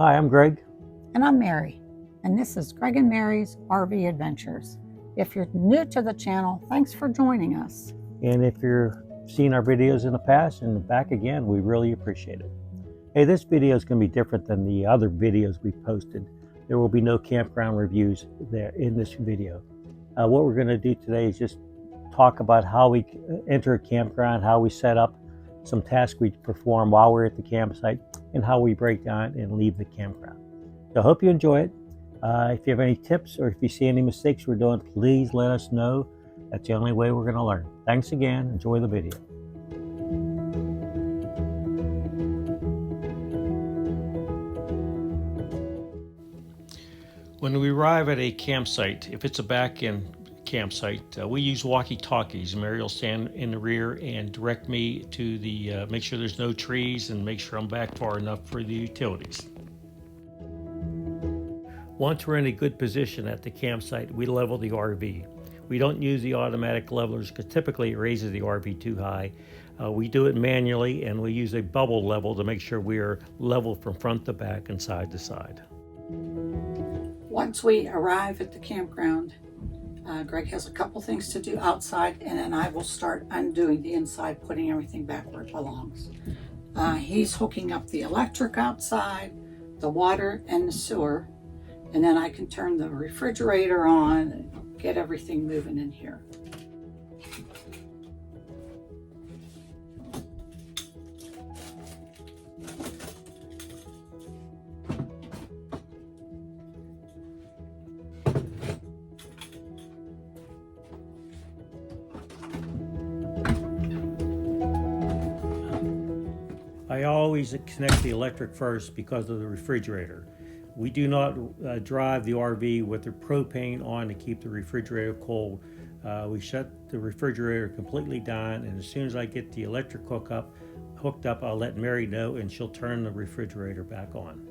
Hi, I'm Greg. And I'm Mary, and this is Greg and Mary's RV Adventures. If you're new to the channel, thanks for joining us. And if you've seen our videos in the past and back again, we really appreciate it. Hey, this video is going to be different than the other videos we've posted. There will be no campground reviews there in this video. What we're going to do today is just talk about how we enter a campground, how we set up, some tasks we perform while we're at the campsite, and how we break down and leave the campground. So I hope you enjoy it. If you have any tips or if you see any mistakes we're doing, please let us know. That's the only way we're going to learn. Thanks again. Enjoy the video. When we arrive at a campsite, if it's a back-end campsite, we use walkie-talkies. Mary will stand in the rear and direct me to the, make sure there's no trees and make sure I'm back far enough for the utilities. Once we're in a good position at the campsite, we level the RV. We don't use the automatic levelers because typically it raises the RV too high. We do it manually, and we use a bubble level to make sure we are level from front to back and side to side. Once we arrive at the campground, Greg has a couple things to do outside, and then I will start undoing the inside, putting everything back where it belongs. He's hooking up the electric outside, the water, and the sewer. And then I can turn the refrigerator on and get everything moving in here. I always connect the electric first because of the refrigerator. We do not drive the RV with the propane on to keep the refrigerator cold. We shut the refrigerator completely down, and as soon as I get the electric hooked up, I'll let Mary know, and she'll turn the refrigerator back on.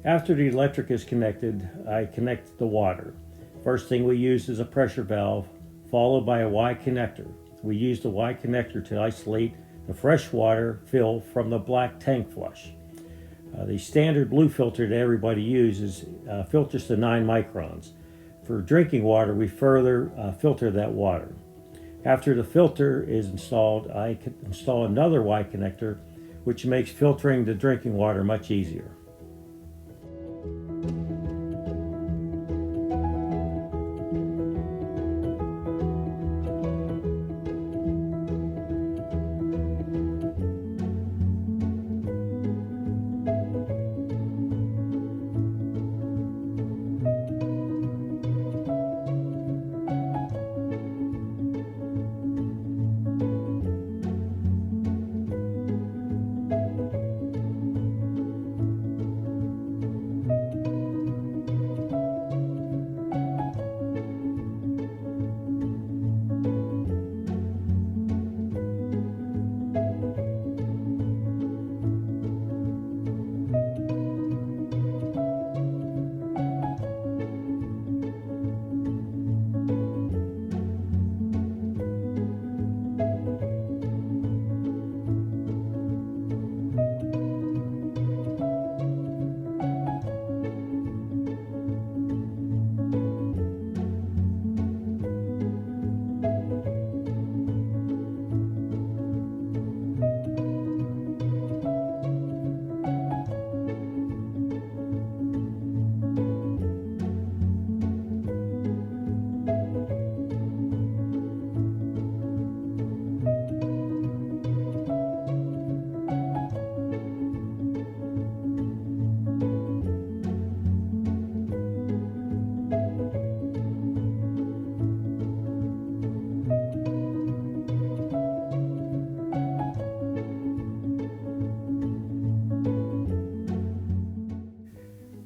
After the electric is connected, I connect the water. First thing we use is a pressure valve, followed by a Y connector. We use the Y connector to isolate the fresh water fill from the black tank flush. The standard blue filter that everybody uses filters to 9 microns. For drinking water, we further filter that water. After the filter is installed, I can install another Y connector, which makes filtering the drinking water much easier.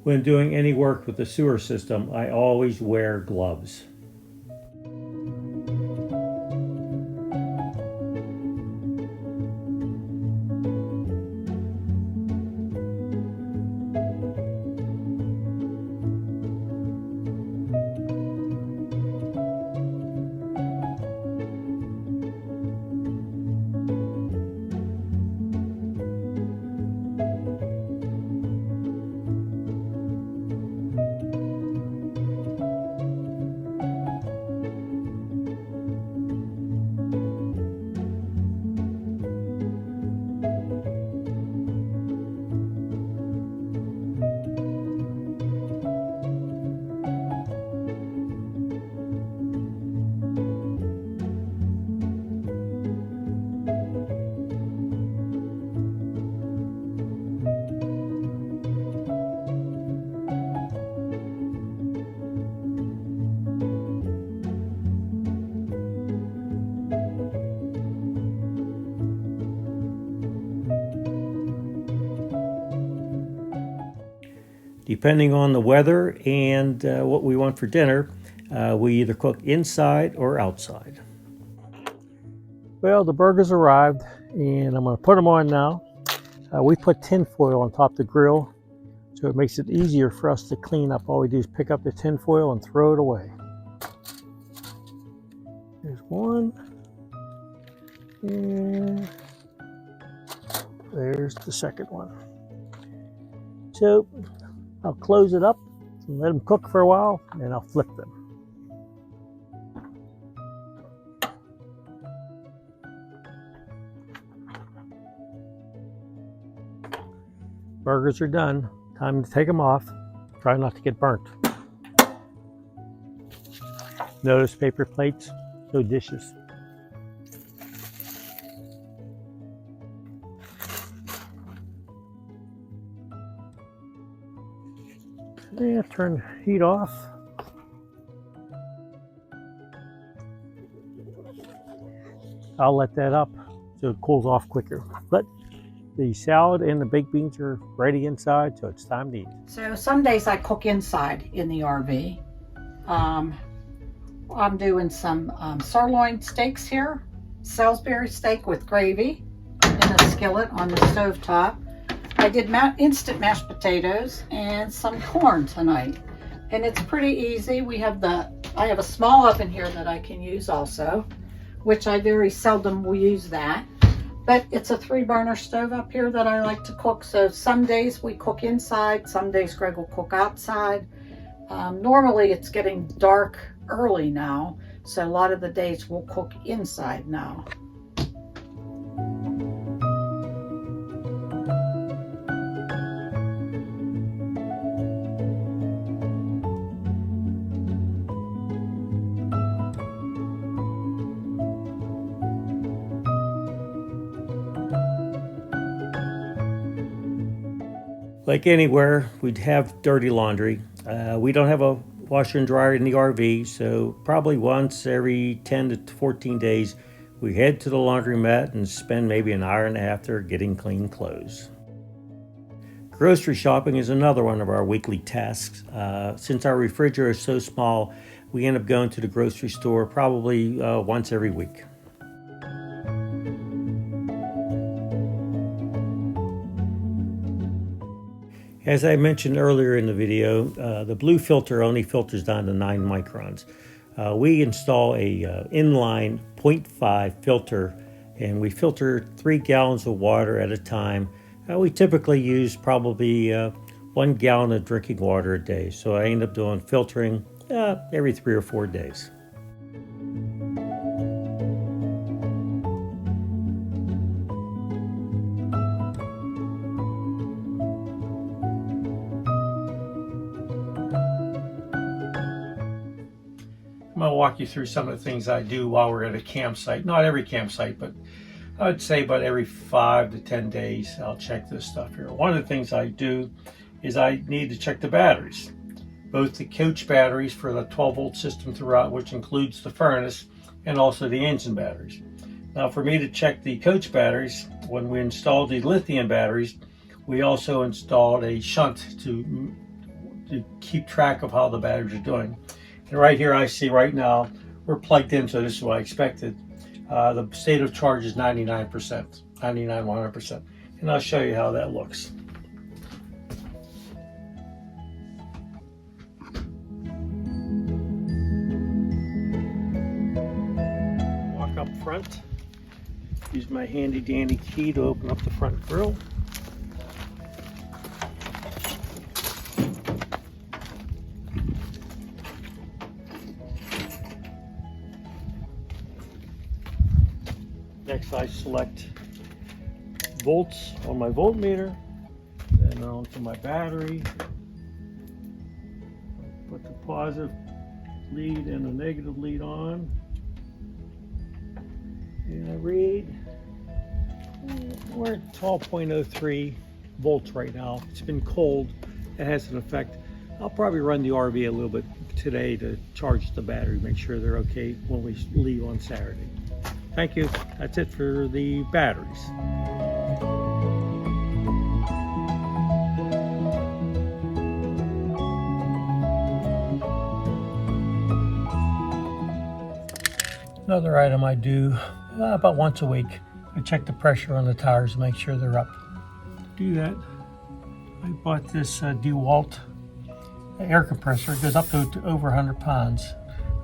When doing any work with the sewer system, I always wear gloves. Depending on the weather and what we want for dinner, we either cook inside or outside. Well, the burgers arrived and I'm going to put them on now. We put tin foil on top of the grill, so it makes it easier for us to clean up. All we do is pick up the tin foil and throw it away. There's one, and there's the second one. So I'll close it up and let them cook for a while, and I'll flip them. Burgers are done. Time to take them off. Try not to get burnt. Notice paper plates, no dishes. Yeah, turn the heat off. I'll let that up so it cools off quicker. But the salad and the baked beans are ready inside, so it's time to eat. So some days I cook inside in the RV. I'm doing some sirloin steaks here, Salisbury steak with gravy in a skillet on the stovetop. I did instant mashed potatoes and some corn tonight, and it's pretty easy. I have a small oven here that I can use also, which I very seldom will use that. But it's a 3-burner stove up here that I like to cook. So some days we cook inside, some days Greg will cook outside. Normally it's getting dark early now, so a lot of the days we'll cook inside now. Like anywhere, we'd have dirty laundry. We don't have a washer and dryer in the RV, so probably once every 10 to 14 days, we head to the laundromat and spend maybe an hour and a half there getting clean clothes. Grocery shopping is another one of our weekly tasks. Since our refrigerator is so small, we end up going to the grocery store probably once every week. As I mentioned earlier in the video, the blue filter only filters down to 9 microns. We install a inline 0.5 filter, and we filter 3 gallons of water at a time. We typically use probably 1 gallon of drinking water a day, so I end up doing filtering every 3 or 4 days. I'm going to walk you through some of the things I do while we're at a campsite. Not every campsite, but I would say about every 5 to 10 days I'll check this stuff here. One of the things I do is I need to check the batteries. Both the coach batteries for the 12-volt system throughout, which includes the furnace, and also the engine batteries. Now for me to check the coach batteries, when we installed the lithium batteries, we also installed a shunt to to keep track of how the batteries are doing. And right here I see right now we're plugged in, so this is what I expected. The state of charge is 99%, 99, 100%. And I'll show you how that looks. Walk up front, use my handy dandy key to open up the front grille. Next I select volts on my voltmeter, then onto my battery. Put the positive lead and the negative lead on. And I read, we're at 12.03 volts right now. It's been cold, it has an effect. I'll probably run the RV a little bit today to charge the battery, make sure they're okay when we leave on Saturday. Thank you. That's it for the batteries. Another item I do about once a week, I check the pressure on the tires to make sure they're up. To do that, I bought this DeWalt air compressor. It goes up to over 100 pounds.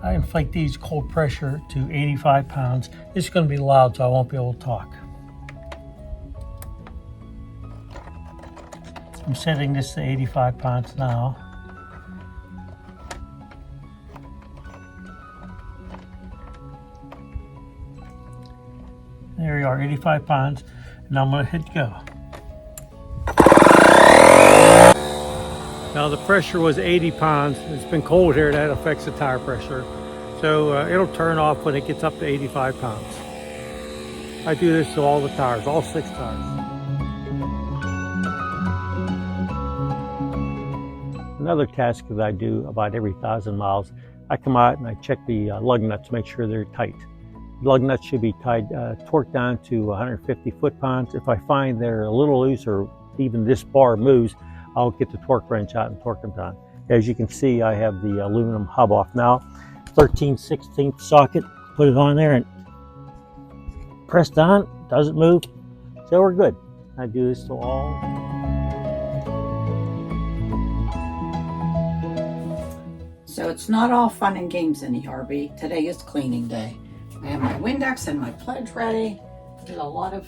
I inflate these cold pressure to 85 pounds. It's going to be loud, so I won't be able to talk. I'm setting this to 85 pounds now. There we are, 85 pounds, and I'm going to hit go. Now the pressure was 80 pounds. It's been cold here, that affects the tire pressure. So it'll turn off when it gets up to 85 pounds. I do this to all the tires, all 6 tires. Another task that I do about every 1,000 miles, I come out and I check the lug nuts to make sure they're tight. Lug nuts should be tied, torqued down to 150 foot-pounds. If I find they're a little loose or even this bar moves, I'll get the torque wrench out and torque them down. As you can see, I have the aluminum hub off now. 13/16 socket, put it on there and press down, doesn't move, so we're good. I do this to all. So it's not all fun and games in the RV. Today is cleaning day. I have my Windex and my pledge ready. There's a lot of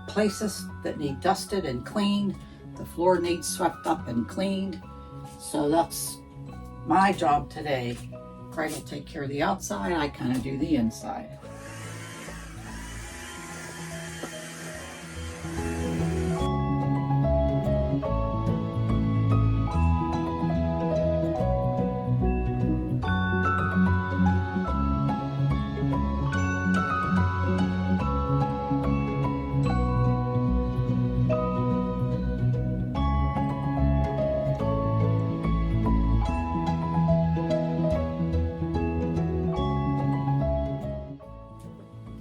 places that need dusted and cleaned. The floor needs swept up and cleaned. So that's my job today. Craig will take care of the outside. I kind of do the inside.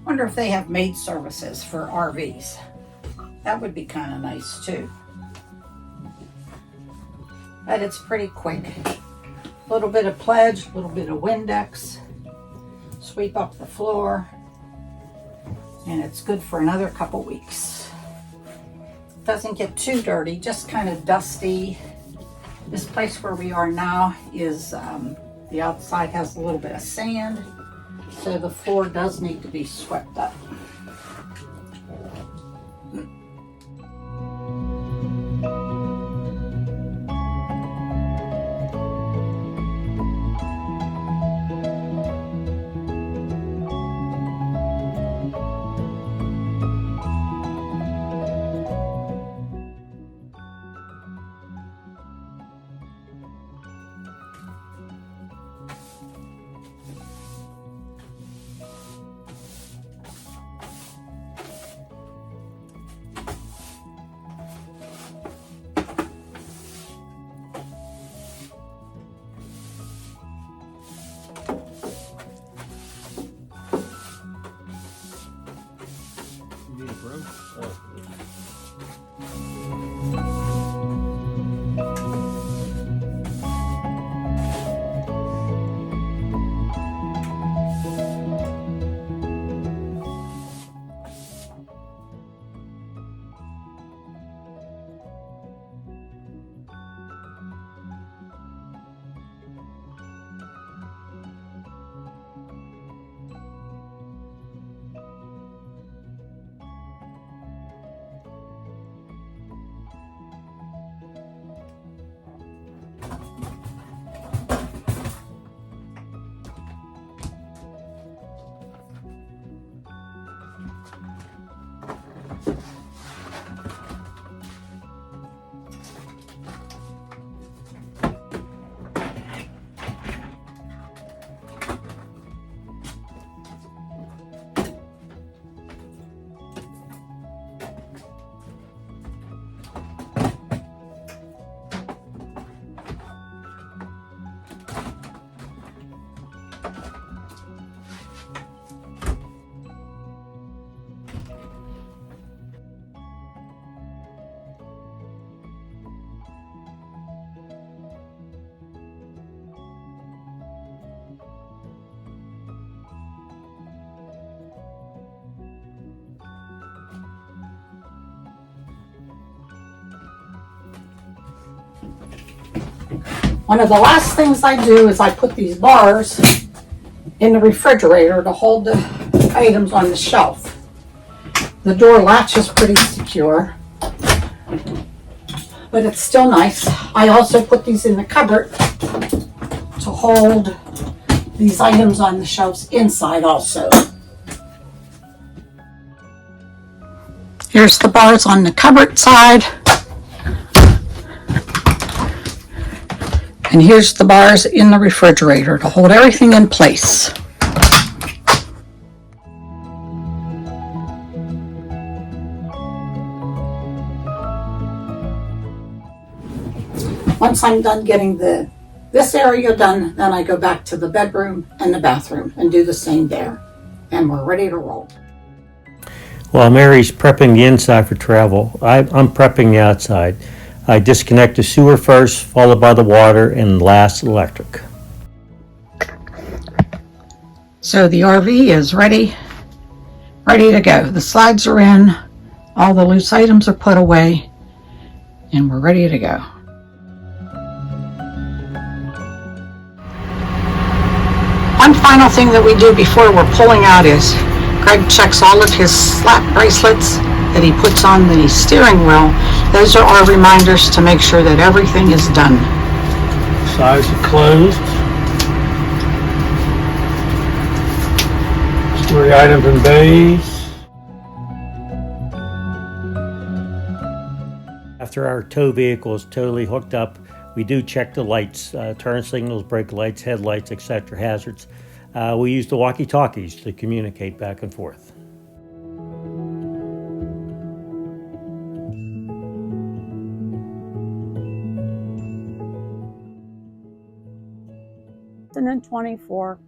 Wonder if they have maid services for RVs. That would be kind of nice too. But it's pretty quick. A little bit of pledge, a little bit of Windex, sweep up the floor, and it's good for another couple weeks. Doesn't get too dirty, just kind of dusty. This place where we are now is, the outside has a little bit of sand. So the floor does need to be swept up. One of the last things I do is I put these bars in the refrigerator to hold the items on the shelf. The door latch is pretty secure, but it's still nice. I also put these in the cupboard to hold these items on the shelves inside also. Here's the bars on the cupboard side. And here's the bars in the refrigerator to hold everything in place. Once I'm done getting this area done, then I go back to the bedroom and the bathroom and do the same there. And we're ready to roll. While Mary's prepping the inside for travel, I'm prepping the outside. I disconnect the sewer first, followed by the water, and last electric. So the RV is ready to go. The slides are in, all the loose items are put away, and we're ready to go. One final thing that we do before we're pulling out is Greg checks all of his slap bracelets that he puts on the steering wheel. Those are our reminders to make sure that everything is done. Sides are closed. Store the items in bays. After our tow vehicle is totally hooked up, we do check the lights, turn signals, brake lights, headlights, etc., hazards. We use the walkie-talkies to communicate back and forth. And 24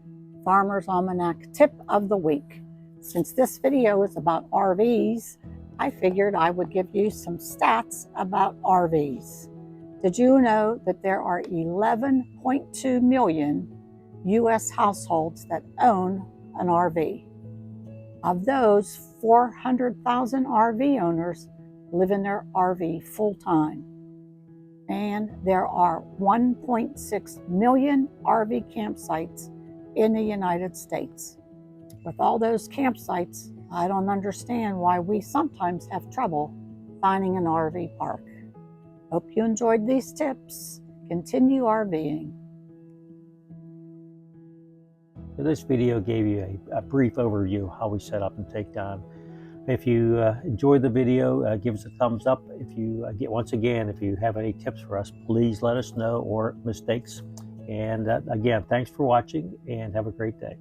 Farmer's Almanac Tip of the Week. Since this video is about RVs, I figured I would give you some stats about RVs. Did you know that there are 11.2 million U.S. households that own an RV? Of those, 400,000 RV owners live in their RV full-time. And there are 1.6 million RV campsites in the United States. With all those campsites, I don't understand why we sometimes have trouble finding an RV park. Hope you enjoyed these tips. Continue RVing. So this video gave you a brief overview of how we set up and take down. If you enjoyed the video, give us a thumbs up. If you once again, if you have any tips for us, please let us know, or mistakes. And again, thanks for watching and have a great day.